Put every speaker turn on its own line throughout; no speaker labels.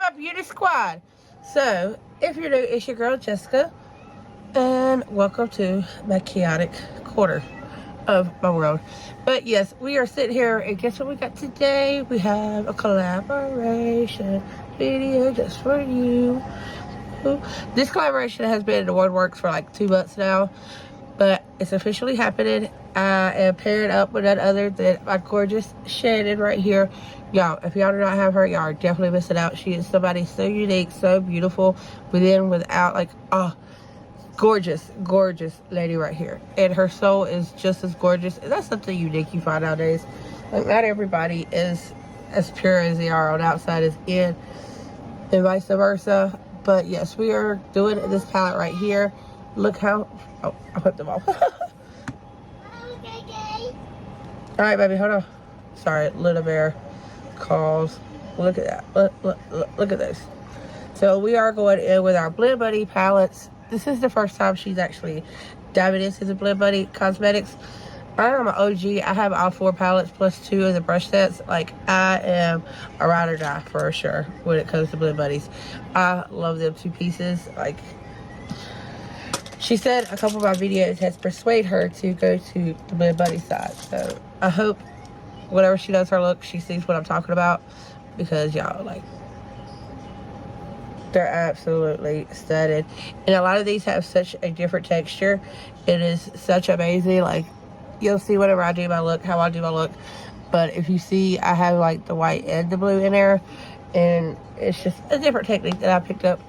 my beauty squad. So, if you're new, it's your girl Jessica, and welcome to my chaotic quarter of my world. But yes, we are sitting here, and guess what we got today? We have a collaboration video just for you. This collaboration has been in the works for like 2 months now, but it's officially happening. I am paired up with none other than my gorgeous Shannon right here. Y'all, if y'all do not have her, y'all are definitely missing out. She is somebody so unique, so beautiful, within, without, like, oh, gorgeous, gorgeous lady right here. And her soul is just as gorgeous. And that's something unique you find nowadays. Like, not everybody is as pure as they are on the outside as in, and vice versa. But yes, we are doing this palette right here. Look how, oh, I put them off. All right, baby, hold on. Sorry, little bear calls. Look at that. Look at this. So we are going in with our Blend Bunny palettes. This is the first time she's actually diving into the Blendbunnycosmetics. I am an OG. I have all 4 palettes plus 2 of the brush sets. Like, I am a ride or die for sure when it comes to Blend Bunnies. I love them 2 pieces. Like, she said a couple of my videos has persuaded her to go to the Blend Bunny side. So I hope whenever she does her look, she sees what I'm talking about, because y'all, like, they're absolutely stunning. And a lot of these have such a different texture. It is such amazing. Like, you'll see whenever I do my look, how I do my look. But if you see, I have like the white and the blue in there, and it's just a different technique that I picked up,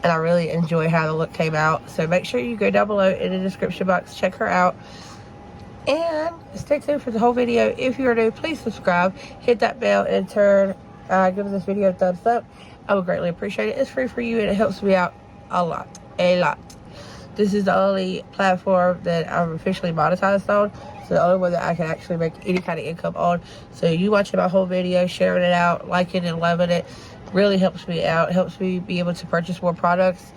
and I really enjoy how the look came out. So make sure you go down below in the description box, check her out, and stay tuned for the whole video. If you're new, please subscribe, hit that bell, and give this video a thumbs up. I would greatly appreciate it. It's free for you, and it helps me out a lot. This is the only platform that I'm officially monetized on, so the only one that I can actually make any kind of income on. So you watching my whole video, sharing it out, liking and loving it, really helps me out. It helps me be able to purchase more products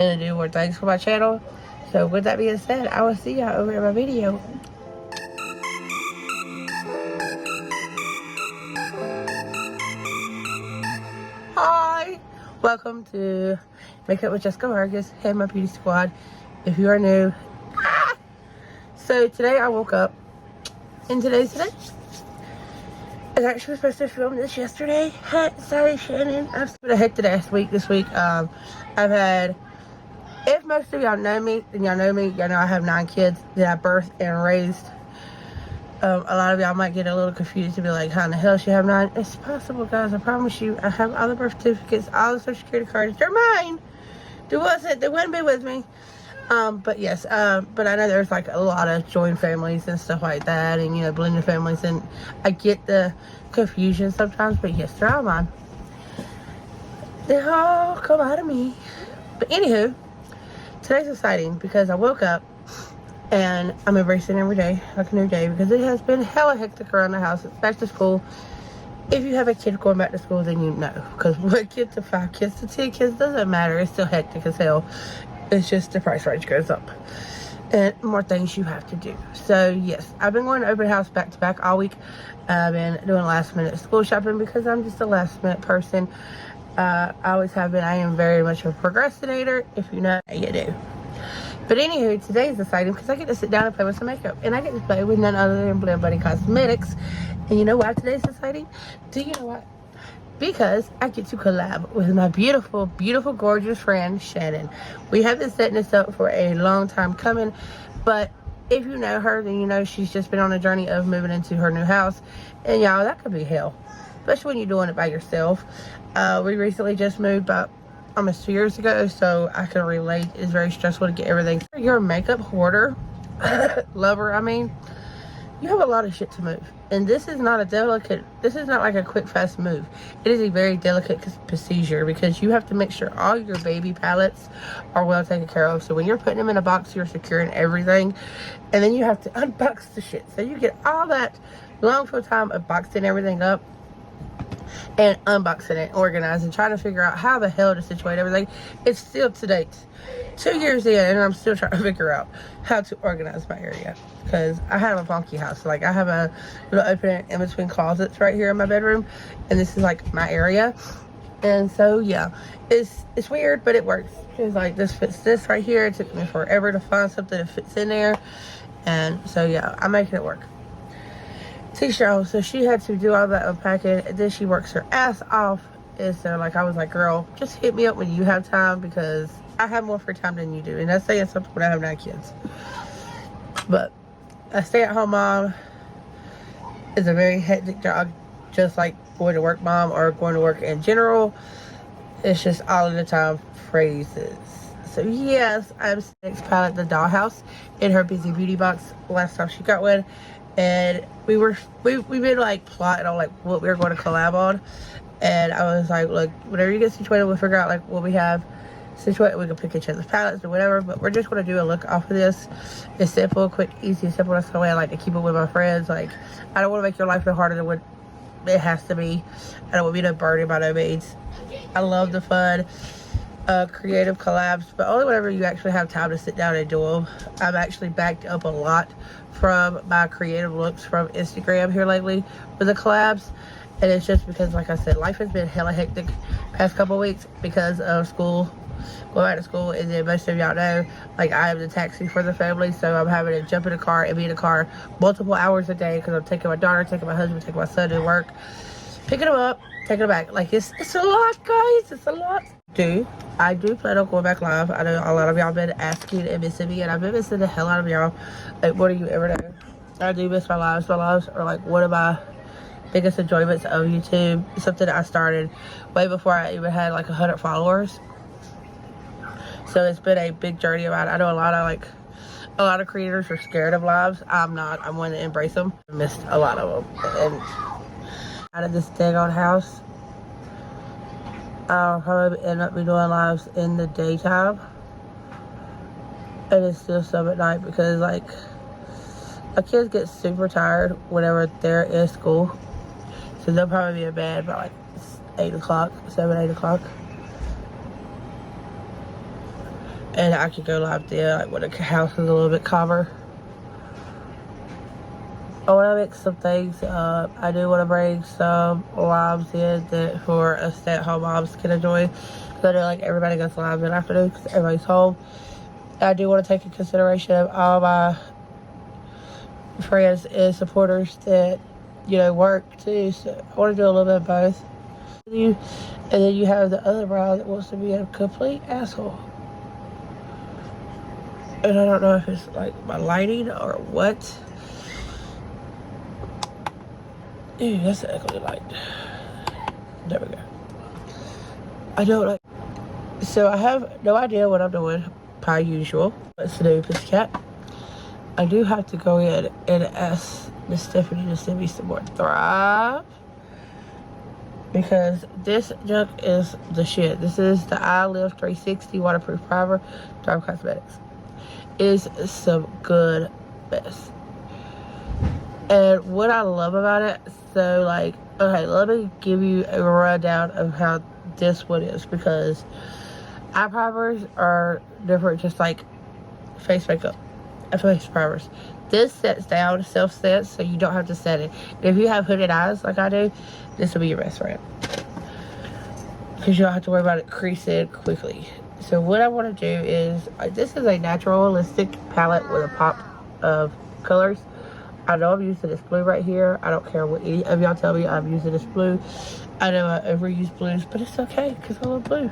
and do more things for my channel. So with that being said, I will see y'all over in my video. Hi, welcome to Makeup with Jessica Vargas. Hey, my beauty squad. If you are new, so today I woke up, and today's today. I was actually supposed to film this yesterday. Sorry, Shannon. I've been a hectic ass week this week. I've had, if most of y'all know me, then y'all know me. Y'all know I have 9 kids that I birthed and raised. A lot of y'all might get a little confused to be like, how in the hell she have 9? It's possible, guys. I promise you. I have all the birth certificates, all the social security cards. They're mine. They wouldn't be with me. But yes, but I know there's like a lot of joint families and stuff like that, and, you know, blended families, and I get the confusion sometimes, but yes, they're all mine. They all come out of me. But anywho, today's exciting because I woke up and I'm embracing every day like a new day, because it has been hella hectic around the house. It's back to school. If you have a kid going back to school, then you know, because 1 kid to 5 kids to 10 kids doesn't matter. It's still hectic as hell. It's just the price range goes up and more things you have to do. So yes, I've been going to open house back to back all week. I've been doing last minute school shopping because I'm just a last minute person. I always have been. I am very much a procrastinator, if you know, you do. But anywho, today is exciting because I get to sit down and play with some makeup, and I get to play with none other than Blendbunnycosmetics. And you know why today's exciting? Do you know what? Because I get to collab with my beautiful, beautiful, gorgeous friend, Shannon. We have been setting this up for a long time coming, but if you know her, then you know she's just been on a journey of moving into her new house. And y'all, that could be hell, especially when you're doing it by yourself. We recently just moved about almost 2 years ago, so I can relate. It's very stressful to get everything. You're a makeup hoarder, lover, I mean, you have a lot of shit to move. And this is not like a quick, fast move. It is a very delicate procedure, because you have to make sure all your baby palettes are well taken care of. So when you're putting them in a box, you're securing everything. And then you have to unbox the shit. So you get all that long full time of boxing everything up and unboxing it, organizing, trying to figure out how the hell to situate everything. It's still to date 2 years in, and I'm still trying to figure out how to organize my area, because I have a funky house. Like, I have a little opening in between closets right here in my bedroom, and this is like my area. And so yeah, it's weird, but it works. It's like this fits this right here. It took me forever to find something that fits in there, and so yeah, I'm making it work. T-shirt, so she had to do all that unpacking, and then she works her ass off. And so like I was like, girl, just hit me up when you have time, because I have more free time than you do. And that's saying something when I have 9 kids. But a stay-at-home mom is a very hectic job, just like going to work mom or going to work in general. It's just all of the time phrases. So yes, I'm next palette, the Dollhouse, in her Busy Beauty box. Last time she got one, and we've been like plotting on like what we were going to collab on. And I was like, look, whenever you get situated, we'll figure out like what we have situated. We can pick each other's palettes or whatever, but we're just going to do a look off of this. It's simple, quick, easy, simple. That's the way I like to keep it with my friends. Like, I don't want to make your life no harder than what it has to be. I don't want to be no burden by no means. I love the fun creative collabs, but only whenever you actually have time to sit down and do them. I'm actually backed up a lot from my creative looks from Instagram here lately with the collabs. And it's just because, like I said, life has been hella hectic past couple weeks because of school, going back to school. And then most of y'all know, like, I am the taxi for the family, so I'm having to jump in a car and be in a car multiple hours a day because I'm taking my daughter, taking my husband, taking my son to work, picking them up, taking them back. Like, it's a lot, guys. It's a lot. I do plan on going back live. I know a lot of y'all been asking and missing me, and I've been missing the hell out of y'all. Like, what do you ever know? I do miss my lives. My lives are like one of my biggest enjoyments of YouTube. Something that I started way before I even had like 100 followers. So it's been a big journey of mine. I know a lot of creators are scared of lives. I'm not. I'm one to embrace them. I missed a lot of them. And out of this daggone house, I'll probably end up doing lives in the daytime, and it's still some at night because like my kids get super tired whenever they're in school, so they'll probably be in bed by like 8 o'clock, 8 o'clock, and I can go live there like when the house is a little bit calmer. I want to mix some things up. I do want to bring some lives in that for us stay-at-home moms can enjoy. Because I know like everybody goes live in the afternoon because everybody's home. I do want to take in consideration of all my friends and supporters that, you know, work too. So I want to do a little bit of both. And then you have the other bride that wants to be a complete asshole. And I don't know if it's like my lighting or what. Ew, that's an ugly light. There we go. I don't like. So I have no idea what I'm doing, per usual. What's new, Pussycat? I do have to go in and ask Miss Stephanie to send me some more Thrive, because this junk is the shit. This is the iLive 360 waterproof primer, Blendbunnycosmetics. Is some good mess. And what I love about it, so like, okay, let me give you a rundown of how this one is, because eye primers are different, just like face makeup and face primers. This sets down, self-sets, so you don't have to set it. If you have hooded eyes like I do, this will be your best friend, because you don't have to worry about it creasing quickly. So what I want to do is, this is a naturalistic palette with a pop of colors. I know I'm using this blue right here. I don't care what any of y'all tell me, I'm using this blue. I know I overuse blues, but it's okay because I love blue.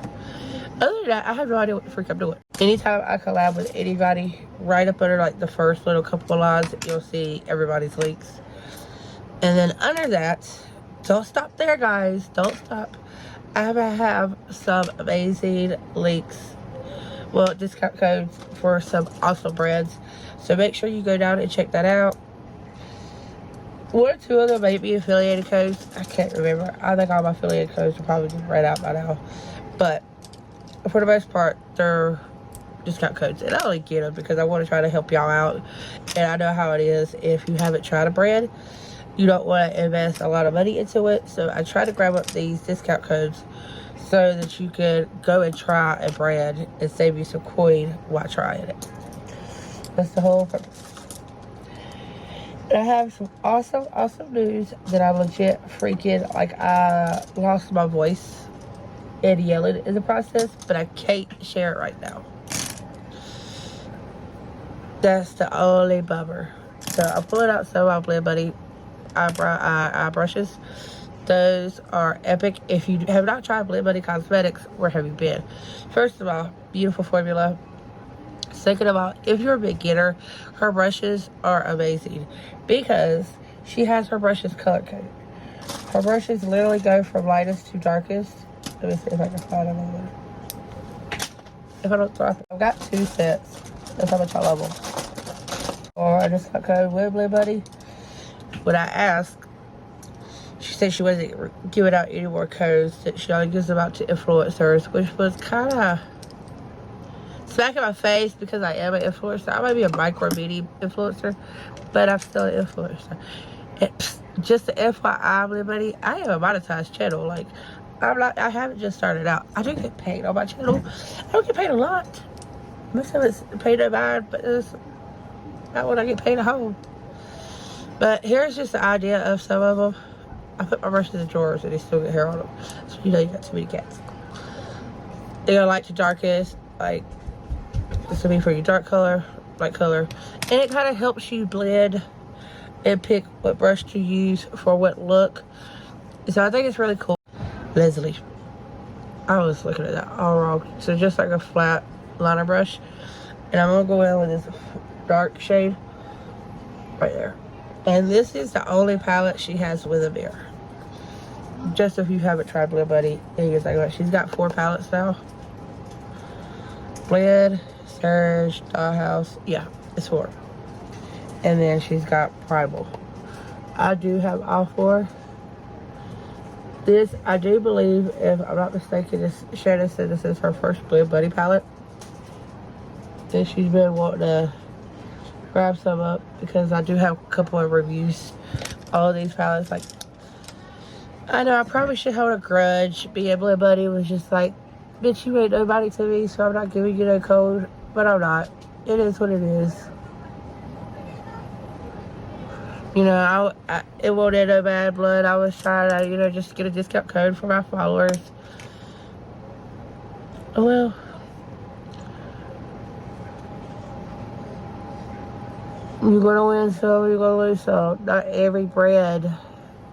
Other than that, I have no idea what the freak I'm doing. Anytime I collab with anybody, right up under like the first little couple of lines, you'll see everybody's links. And then under that, don't stop there, guys. Don't stop. I have some amazing links. Well, discount codes for some awesome brands. So make sure you go down and check that out. One or two of them may be affiliated codes. I can't remember. I think all my affiliated codes are probably just right out by now. But for the most part, they're discount codes. And I only get them because I want to try to help y'all out. And I know how it is if you haven't tried a brand. You don't want to invest a lot of money into it. So I try to grab up these discount codes so that you can go and try a brand and save you some coin while trying it. That's the whole purpose. And I have some awesome news that I'm legit freaking, like, I lost my voice and yelling in the process, but I can't share it right now. That's the only bummer. So I'm pulling out some of my Blend Bunny eye brushes. Those are epic. If you have not tried Blendbunnycosmetics, where have you been? First of all, beautiful formula. Second of all, if you're a beginner, her brushes are amazing because she has her brushes color coded. Her brushes literally go from lightest to darkest. Let me see if I can find another. If I don't throw it, I've got 2 sets. That's how much I love them. Or I just got code with Blend Bunny. When I asked, she said she wasn't giving out any more codes, that she only gives them out to influencers, which was kind of smack in my face because I am an influencer. I might be a micro mini influencer, but I'm still an influencer. And just the FYI, Blend Bunny, I am a monetized channel. Like, I haven't just started out. I do get paid on my channel. I don't get paid a lot. Most of it's paid at mine, but it's not when I get paid at home. But here's just the idea of some of them. I put my brushes in drawers and they still get hair on them. So you know you got too many cats. They're light to darkest. Like, this will be for your dark color, light color. And it kind of helps you blend and pick what brush to use for what look. So I think it's really cool. Leslie. I was looking at that all wrong. So just like a flat liner brush. And I'm going to go in with this dark shade right there. And this is the only palette she has with a mirror. Just if you haven't tried Blend Bunny, she's got 4 palettes now. Blend, Surge, Dollhouse. Yeah, it's 4. And then she's got Primal. I do have all 4. This, I do believe, if I'm not mistaken, Shannon said this is her first Blend Bunny palette. And she's been wanting to grab some up because I do have a couple of reviews. All these palettes, like, I know I probably should hold a grudge. Being Blend Bunny was just like, bitch, you ain't nobody to me, so I'm not giving you no code. But I'm not. It is what it is. You know, it won't end no bad blood. I was trying to, you know, just get a discount code for my followers. Oh well. You're going to win some, you're going to lose some. Not every brand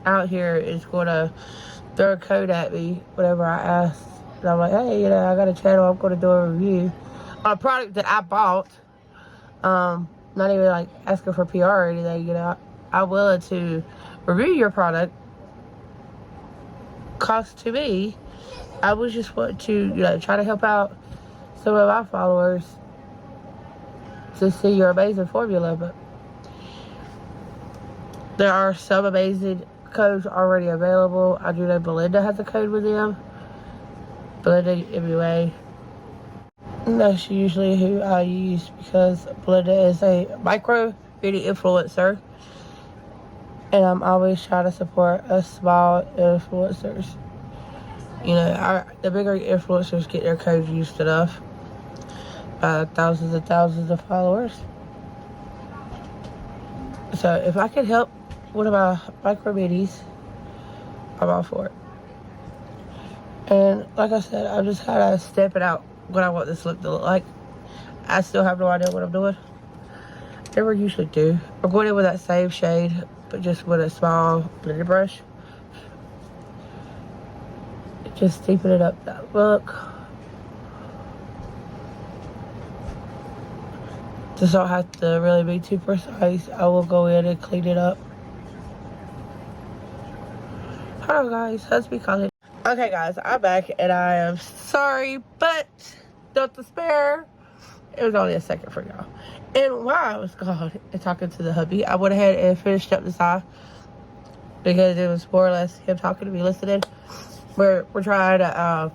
out here is going to throw a code at me whenever I ask. And I'm like, hey, you know, I got a channel, I'm going to do a review on a product that I bought. Not even like asking for PR or anything, you know. I'm willing to review your product. Cost to me. I was just wanting to, you know, try to help out some of my followers to see your amazing formula. But there are some amazing codes already available. I do know Belinda has a code with them. Belinda MUA. That's usually who I use because Belinda is a micro beauty influencer. And I'm always trying to support us small influencers. You know, the bigger influencers get their codes used enough by thousands and thousands of followers. So if I could help one of my micro minis, I'm all for it. And like I said, I'm just kind of stepping out what I want this look to look like. I still have no idea what I'm doing. Never usually do. I'm going in with that same shade, but just with a small blending brush. Just deepen it up that look. Just don't have to really be too precise. I will go in and clean it up. Hello guys, let's be calling. Okay guys, I'm back and I am sorry, but don't despair. It was only a second for y'all. And while I was gone and talking to the hubby, I went ahead and finished up this eye because it was more or less him talking to me, listening. We're trying to,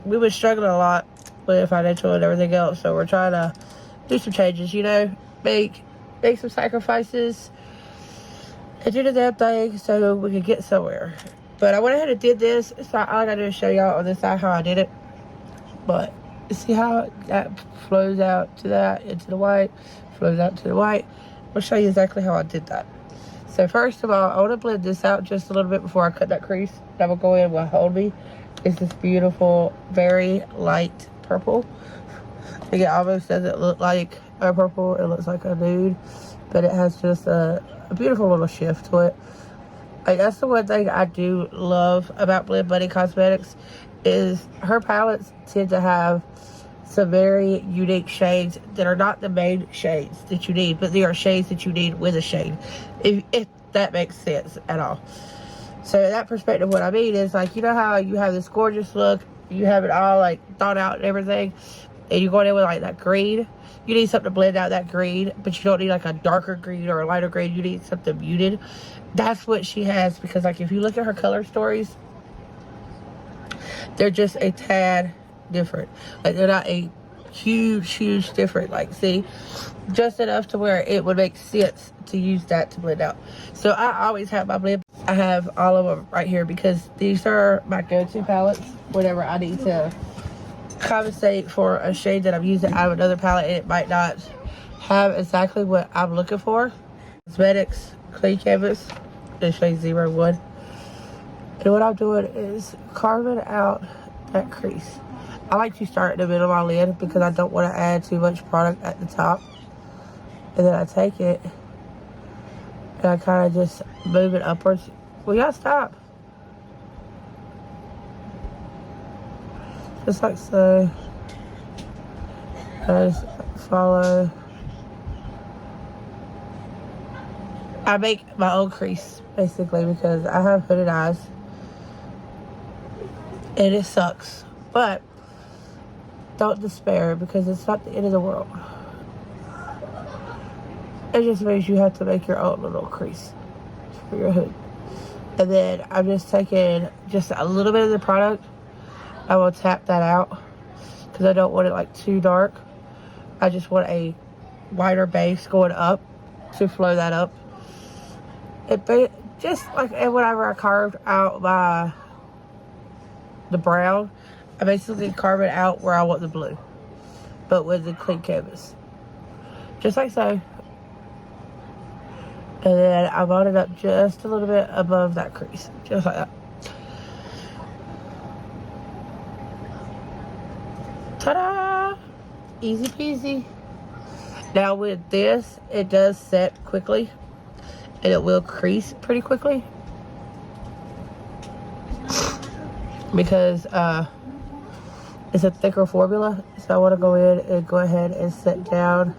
we were struggling a lot with financial and everything else, so we're trying to do some changes, you know, make some sacrifices and do the damn thing so we can get somewhere. But I went ahead and did this, so all I gotta do is show y'all on this side how I did it. But see how that flows out to that, into the white, flows out to the white. I'll show you exactly how I did that. So first of all, I want to blend this out just a little bit before I cut that crease. That will go in with Hold Me. It's this beautiful, very light purple. It almost doesn't look like a purple. It looks like a nude. But it has just a beautiful little shift to it. Like, that's the one thing I do love about Blendbunnycosmetics is her palettes tend to have some very unique shades that are not the main shades that you need, but they are shades that you need with a shade, if that makes sense at all. So in that perspective, what I mean is, like, you know how you have this gorgeous look, you have it all like thought out and everything, and you're going in with like that green. You need something to blend out that green, but you don't need like a darker green or a lighter green. You need something muted. That's what she has, because like if you look at her color stories, they're just a tad different. Like, they're not a huge different. Like, see, just enough to where it would make sense to use that to blend out. So I always have my blend. I have all of them right here because these are my go-to palettes whenever I need to compensate for a shade that I'm using out of another palette and it might not have exactly what I'm looking for. Cosmetics Clean Canvas, the shade 01. And what I'm doing is carving out that crease. I like to start in the middle of my lid because I don't want to add too much product at the top. And then I take it and I kind of just move it upwards. Well, y'all stop. Just like so. I just follow. I make my own crease, basically, because I have hooded eyes. And it sucks. But don't despair, because it's not the end of the world. It just means you have to make your own little crease for your hood. And then I'm just taking just a little bit of the product. I will tap that out because I don't want it like too dark. I just want a wider base going up to flow that up. It just like whenever I carved out the brown, I basically carve it out where I want the blue, but with the clean canvas, just like so. And then I brought it up just a little bit above that crease, just like that. Ta-da! Easy peasy. Now with this, it does set quickly, and it will crease pretty quickly because it's a thicker formula. So I want to go in and go ahead and set down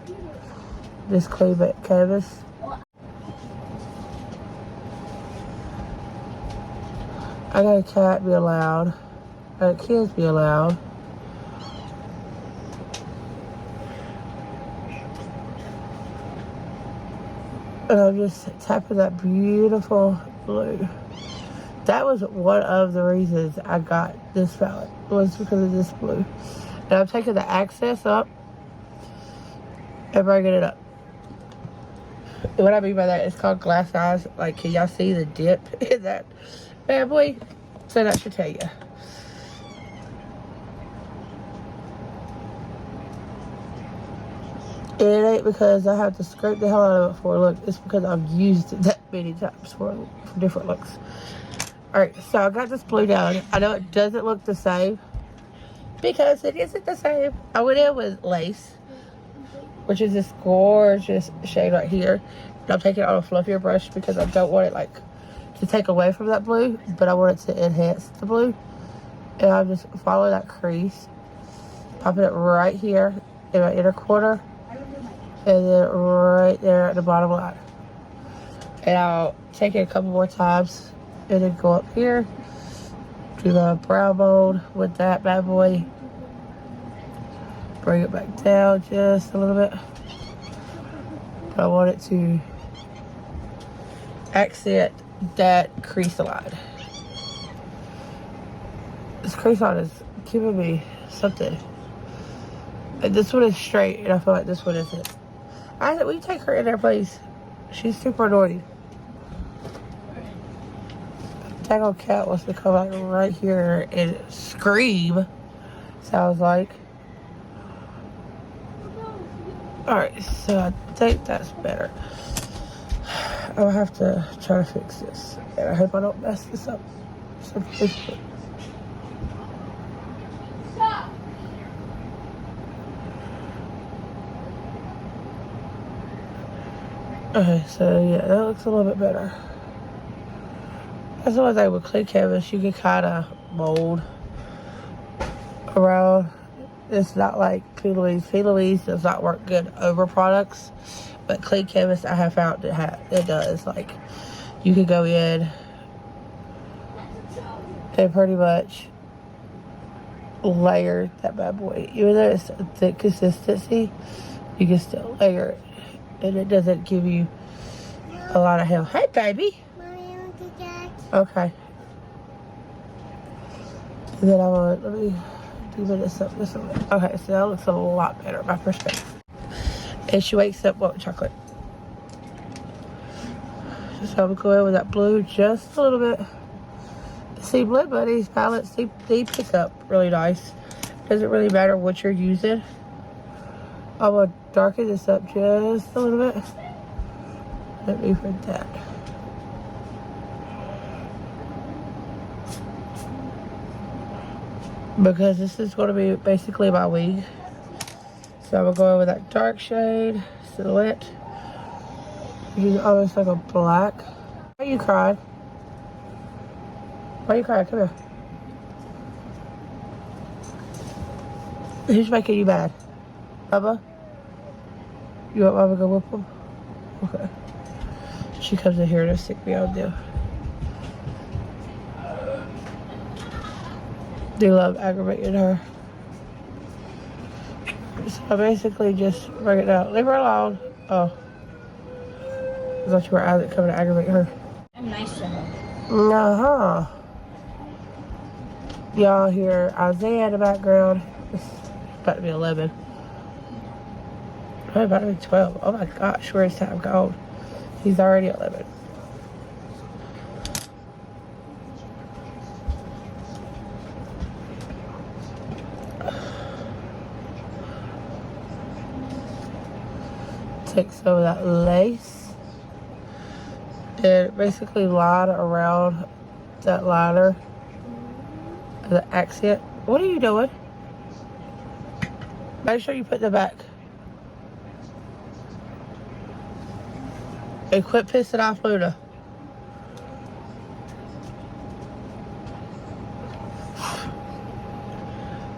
this clean canvas. I got a cat, be allowed. I got kids, be allowed. And I'm just tapping that beautiful blue. That was one of the reasons I got this palette, was because of this blue. And I'm taking the access up and bringing it up. And what I mean by that, it's called glass eyes. Like, can y'all see the dip in that bad boy? So that should tell you. It ain't because I have to scrape the hell out of it for a look. It's because I've used it that many times for different looks. Alright, so I got this blue down. I know it doesn't look the same because it isn't the same. I went in with Lace, which is this gorgeous shade right here. And I'm taking it on a fluffier brush because I don't want it like to take away from that blue, but I want it to enhance the blue. And I'll just follow that crease, popping it right here in my inner corner, and then right there at the bottom line. And I'll take it a couple more times and then go up here, do the brow mold with that bad boy, bring it back down just a little bit. But I want it to accent that crease line. This crease line is giving me something. And this one is straight, and I feel like this one isn't. I said, will you take her in there, please? She's super annoying. Tangled cat wants to come out right here and scream, sounds like. Alright, so I think that's better. I'll have to try to fix this. And I hope I don't mess this up. Okay, so yeah, that looks a little bit better. That's the one thing with clear canvas, you can kind of mold around. It's not like P. Louise. P. Louise does not work good over products, but clean canvas I have found it does. Like, you can go in and pretty much layer that bad boy. Even though it's a thick consistency, you can still layer it, and it doesn't give you a lot of hell. Hey, baby. Okay. And then let me do this up this one. Okay, so that looks a lot better, my perspective. And she wakes up with chocolate. So I'm going with that blue just a little bit. See, Blend Bunny's palettes, they pick up really nice. Doesn't really matter what you're using. I'm going to darken this up just a little bit. Let me print that. Because this is going to be basically my wig. So I'm going to go in with that dark shade, Silhouette. Which is almost like a black. Why are you crying? Why are you crying? Come here. Who's making you mad? Bubba? You want Mama to go whip him? Okay. She comes in here to stick me on them. Do love aggravating her. So I basically just bring it down. Leave her alone. Oh. I thought you were coming to aggravate her.
I'm nice to her.
Uh-huh. Y'all hear Isaiah in the background. It's about to be 11. Oh, about to be 12. Oh my gosh, where's time gone? He's already 11. Take some of that lace and basically line around that liner, the accent. What are you doing? Make sure you put the back. And quit pissing off Luna.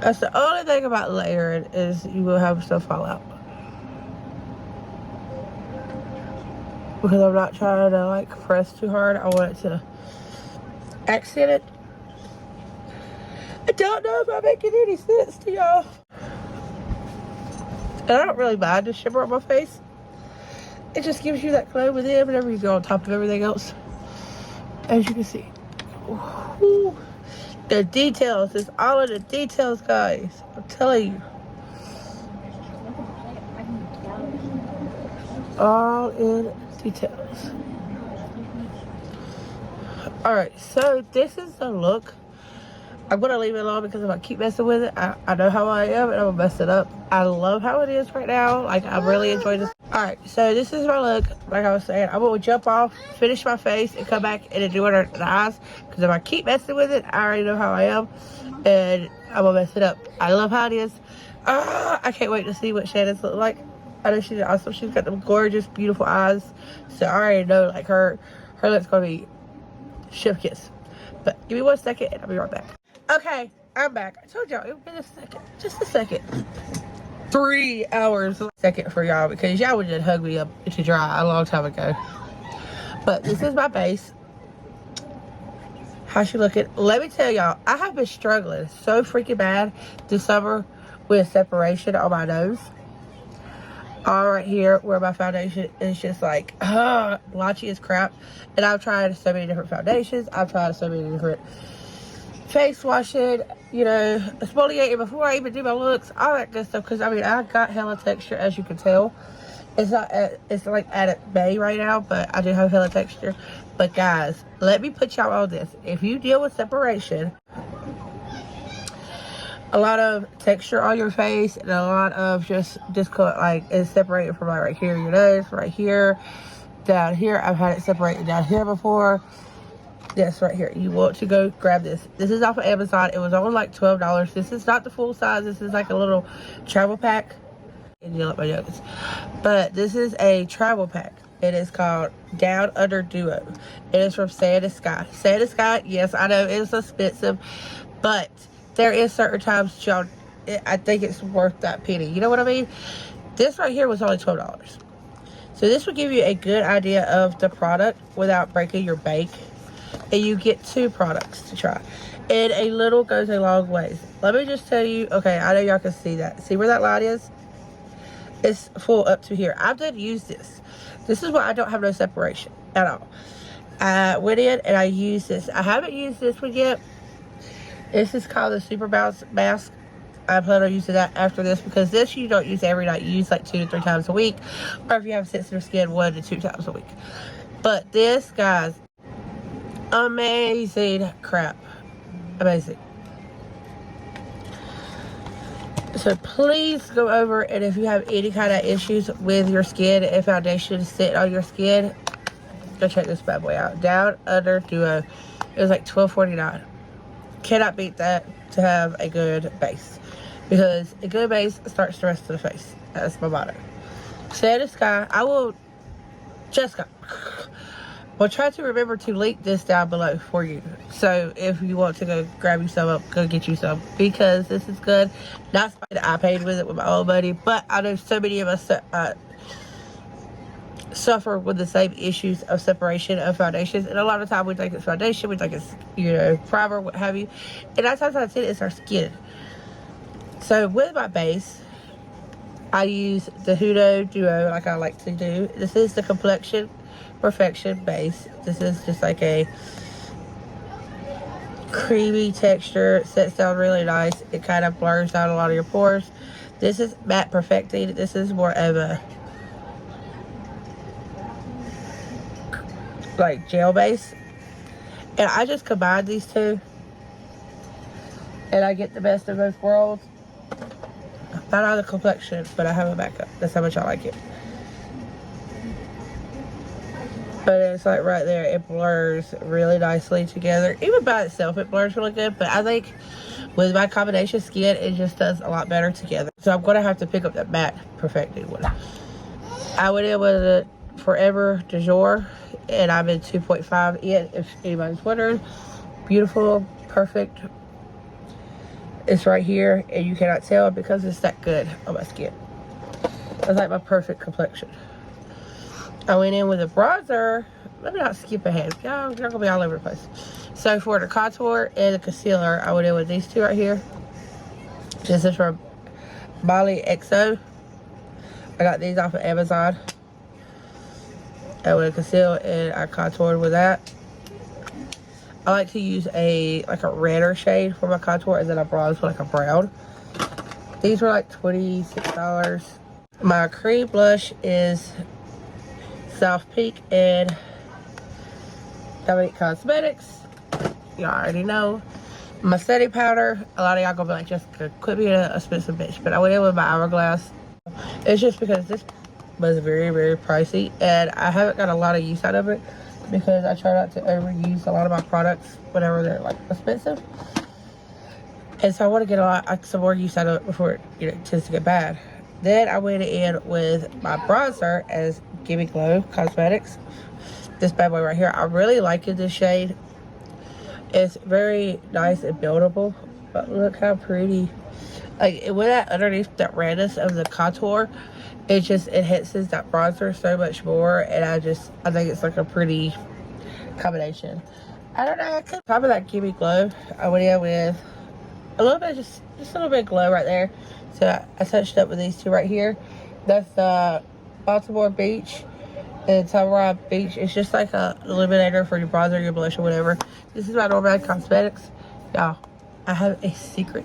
That's the only thing about layering, is you will have stuff fall out. Because I'm not trying to like press too hard. I want it to accent it. I don't know if I'm making any sense to y'all. And I don't really mind the shimmer on my face. It just gives you that glow within whenever you go on top of everything else. As you can see. Ooh. The details. It's all in the details, guys. I'm telling you. All in details. Alright, so this is the look. I'm going to leave it alone because if I keep messing with it, I know how I am and I'm going to mess it up. I love how it is right now. Like, I really enjoy this. Alright, so this is my look. Like I was saying, I'm going to jump off, finish my face, and come back and do it under the eyes. Because if I keep messing with it, I already know how I am. And I'm going to mess it up. I love how it is. I can't wait to see what Shannon's look like. I know she's awesome. She's got them gorgeous, beautiful eyes. So I already know, like, her look's going to be chef kiss. But give me 1 second and I'll be right back. Okay, I'm back. I told y'all it would be a second. Just a second. 3 hours. Second for y'all because y'all would just hug me up to dry a long time ago. But this is my base. How she looking? Let me tell y'all, I have been struggling so freaking bad this summer with separation on my nose. All right here where my foundation is just like blotchy as crap. And I've tried so many different foundations. I've tried so many different face washing, you know, exfoliating before I even do my looks, all that good stuff. Because I mean, I got hella texture, as you can tell. It's not it's like at a bay right now, but I do have hella texture. But guys, let me put y'all on this. If you deal with separation, a lot of texture on your face and a lot of just discolor, like it's separated from like right here, your nose, right here, down here. I've had it separated down here before. This right here, you want to go grab this. This is off of Amazon. It was only like $12. This is not the full size. This is like a little travel pack. And you let my nose. But this is a travel pack. It is called Down Under Duo. It is from Sand and Sky. Sand and Sky, yes, I know it's expensive, but there is certain times, y'all, I think it's worth that penny. You know what I mean? This right here was only $12. So this will give you a good idea of the product without breaking your bank. And you get 2 products to try. And a little goes a long ways. Let me just tell you, okay, I know y'all can see that. See where that line is? It's full up to here. I did use this. This is why I don't have no separation at all. I went in and I used this. I haven't used this one yet. This is called the Super Bounce Mask. I plan on using that after this, because this you don't use every night. You use like 2 to 3 times a week. Or if you have sensitive skin, 1 to 2 times a week. But this, guys, amazing crap. Amazing. So please go over, and if you have any kind of issues with your skin and foundation sitting on your skin, go check this bad boy out. Down Under Duo. It was like $12.49. Cannot beat that to have a good base, because a good base starts the rest of the face. That's my motto. Sand and Sky. I will, Jessica, we'll try to remember to link this down below for you. So if you want to go grab you some up, go get you some, because this is good. Not something that I paid with it with my own money, but I know so many of us suffer with the same issues of separation of foundations. And a lot of time we think it's foundation, we think it's, you know, primer, what have you. And 9 times out of 10, it's our skin. So with my base, I use the Hudo Duo like I like to do. This is the Complexion Perfection base. This is just like a creamy texture. It sets down really nice. It kind of blurs out a lot of your pores. This is Matte Perfecting. This is more of a like gel base. And I just combine these 2. And I get the best of both worlds. Not on the complexion, but I have a backup. That's how much I like it. But it's like right there, it blurs really nicely together. Even by itself, it blurs really good. But I think with my combination skin, it just does a lot better together. So I'm going to have to pick up that Matte Perfecting one. I went in with a Forever Du Jour, and I'm in 2.5 in, if anybody's wondering. Beautiful, perfect. It's right here, and you cannot tell because it's that good on my skin. It's like my perfect complexion. I went in with a bronzer. Let me not skip ahead. Y'all gonna be all over the place. So for the contour and the concealer, I went in with these 2 right here. This is from Molly XO. I got these off of Amazon. I went conceal and I contoured with that. I like to use like a redder shade for my contour, and then I bronze with like a brown. These were like $26. My cream blush is Soft Pink and Untitled Cosmetics. Y'all already know. My setting powder, a lot of y'all gonna be like, Jessica, quit being an expensive bitch. But I went in with my Hourglass. It's just because this was very, very pricey, and I haven't got a lot of use out of it, because I try not to overuse a lot of my products whenever they're like expensive. And so I want to get some more use out of it before it tends to get bad. Then I went in with my bronzer as Gimme Glow Cosmetics. This bad boy right here. I really like this shade. It's very nice and buildable. But look how pretty. Like, with that underneath that redness of the contour, it enhances that bronzer so much more. And I think it's like a pretty combination. I don't know. I could probably that Gimme Glow. I went in with a little bit, just a little bit of glow right there. So I touched up with these 2 right here. That's the Baltimore Beach and Tamara Beach. It's just like a illuminator for your bronzer, your blush, or whatever. This is my Norman Cosmetics. Y'all, I have a secret.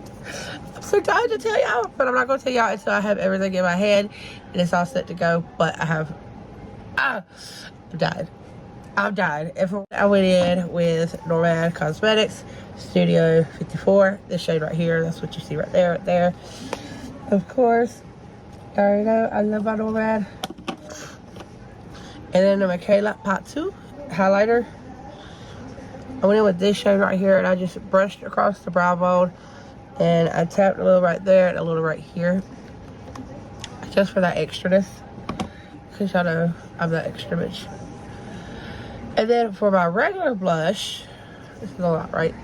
I'm so tired to tell y'all, but I'm not going to tell y'all until I have everything in my head and it's all set to go. But I'm dying. I'm dying. I went in with Norman Cosmetics Studio 54. This shade right here. That's what you see right there, right there. Of course, I already know I love my Norman. And then the Michaela Part 2 highlighter. I went in with this shade right here, and I just brushed across the brow bone, and I tapped a little right there and a little right here, just for that extraness, because y'all know I'm that extra bitch. And then for my regular blush, this is a lot, right?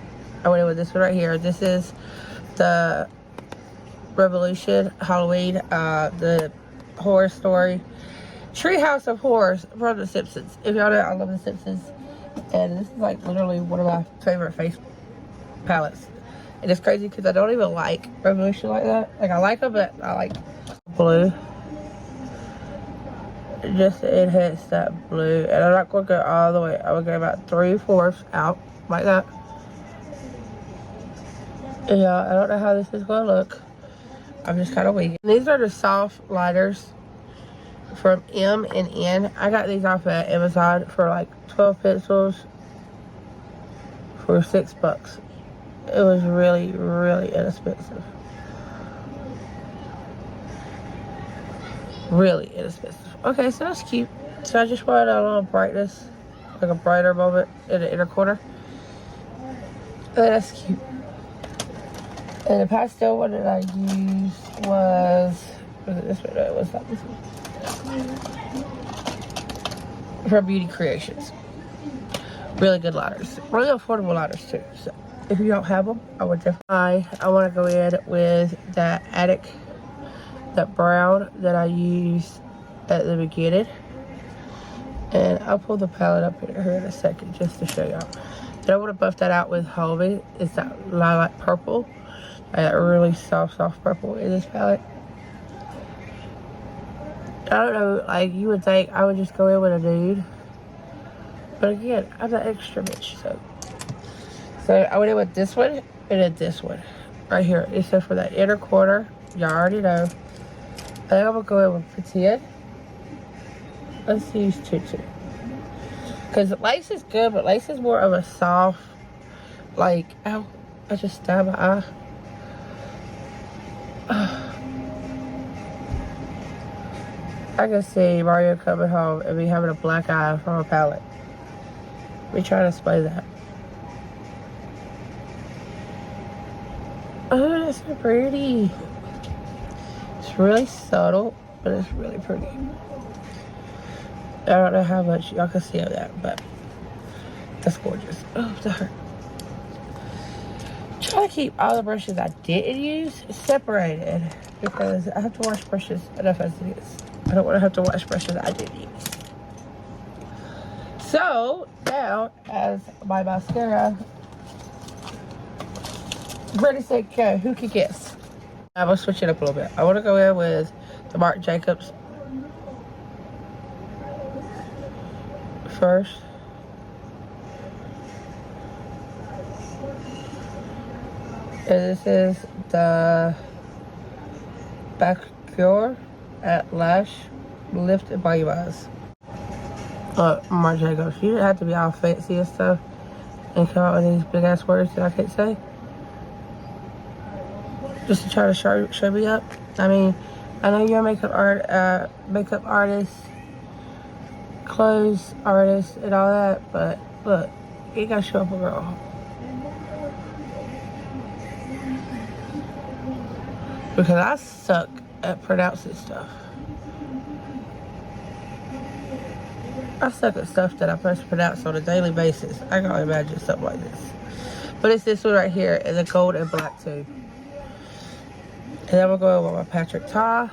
I went in with this one right here. This is the Revolution Halloween, the horror story, Treehouse of Horrors from The Simpsons. If y'all know, I love The Simpsons. And this is like literally one of my favorite face palettes. And it's crazy because I don't even like Revolution like that. Like, I like them, but I like blue. Just to enhance that blue. And I'm not going to go all the way. I'm going to go about 3/4 out like that. Yeah, I don't know how this is going to look. I'm just kind of winging. These are the soft lighters from M&N. I got these off at Amazon for like 12 pencils for $6. It was really, really inexpensive. Really inexpensive. Okay, so that's cute. So I just wanted a little brightness, like a brighter moment in the inner corner. And that's cute. And the pastel one that I used was it this one? No, it was not this one. From Beauty Creations. Really good lighters. Really affordable lighters too. So if you don't have them, I would definitely. I want to go in with that Attic, that brown that I used at the beginning. And I'll pull the palette up here in a second just to show y'all. Then I want to buff that out with Homie. It's that lilac purple. I got a really soft purple in this palette. I don't know, like, you would think I would just go in with a nude. But again, I'm an extra bitch, so I went in with this one and then this one. Right here. It's just for that inner corner. Y'all already know. I think I'm going to go in with Pretend. Let's use Tutu. Because lace is good, but lace is more of a soft, like, ow, I just stabbed my eye. I can see Mario coming home and me having a black eye from a palette. Let me try to display that. Oh, that's so pretty. It's really subtle, but it's really pretty. I don't know how much y'all can see of that, but that's gorgeous. Oh, that hurt. Try to keep all the brushes I didn't use separated because I have to wash brushes enough as it is. I don't want to have to wash brushes I didn't use. So now, as my mascara, ready, set, go. Who can guess? I'm gonna switch it up a little bit. I want to go in with the Marc Jacobs first. And this is the Bacure at Lash Lift and Body Wise. Marc Jacobs. You didn't have to be all fancy and stuff and come out with these big ass words that I can't say. Just to try to show me up. I mean, I know you're a makeup artist, clothes artist, and all that, but look, you gotta show up a girl. Because I suck at pronouncing stuff. I suck at stuff that I'm supposed to pronounce on a daily basis. I can't imagine something like this. But it's this one right here, and the gold and black too. And then we'll go with my Patrick Ta.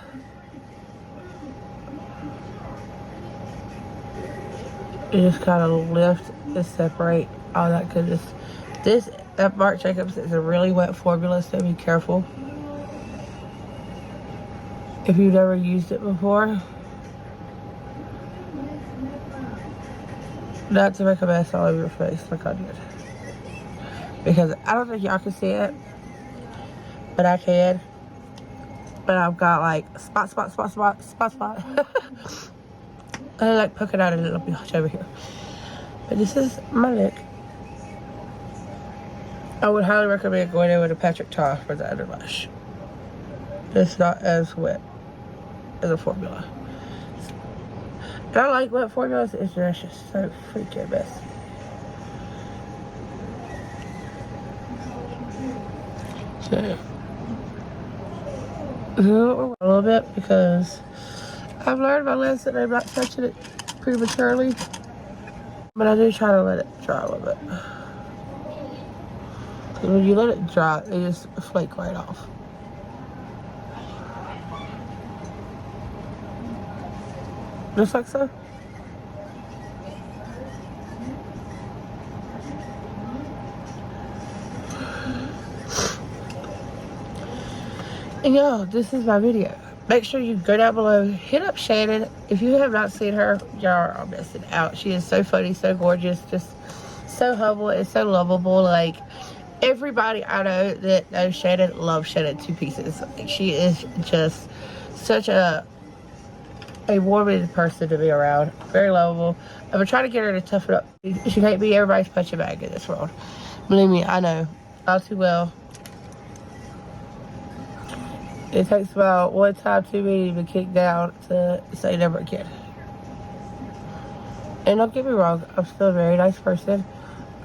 You just kind of lift and separate all that goodness. That Marc Jacobs is a really wet formula, so be careful. If you've never used it before. Not to make a mess all over your face like I did. Because I don't think y'all can see it. But I can. But I've got like spot. I like poking out a little bit over here. But this is my look. I would highly recommend going in with a Patrick Ta for the under lash. It's not as wet as a formula. I like wet formulas. It's just so freaking best. So, a little bit because I've learned my lesson. I'm not touching it prematurely, but I do try to let it dry a little bit. Because when you let it dry, it just flake right off. Just like so. And y'all, this is my video. Make sure you go down below, hit up Shannon. If you have not seen her, y'all are missing out. She is so funny, so gorgeous, just so humble and so lovable. Like, everybody I know that knows Shannon loves Shannon to pieces. Like, she is just such a warming person to be around. Very lovable. I'm gonna try to get her to toughen up. She can't be everybody's punching bag in this world. Believe me, I know all too well. It takes about one time too many to be kicked down to say never again. And don't get me wrong, I'm still a very nice person.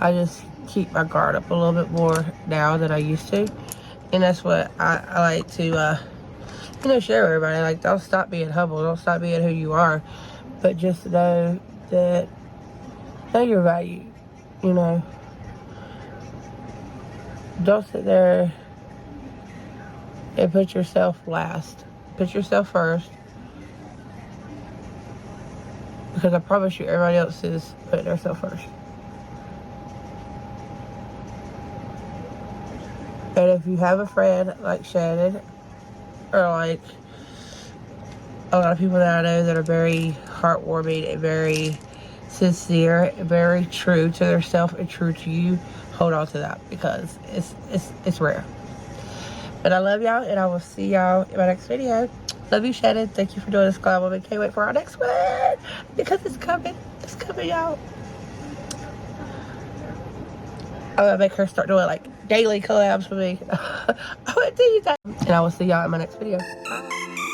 I just keep my guard up a little bit more now than I used to. And that's what I like to, you know, share with everybody. Like, don't stop being humble. Don't stop being who you are. But just know that, know your value, you know. Don't sit there and put yourself last. Put yourself first. Because I promise you, everybody else is putting themselves first. And if you have a friend like Shannon, or like a lot of people that I know that are very heartwarming and very sincere and very true to themselves and true to you, hold on to that, because it's rare. But I love y'all, and I will see y'all in my next video. Love you, Shannon. Thank you for doing this collab. I can't wait for our next one, because it's coming. It's coming, y'all. I'm gonna make her start doing like daily collabs with me. I would do that. And I will see y'all in my next video. Bye.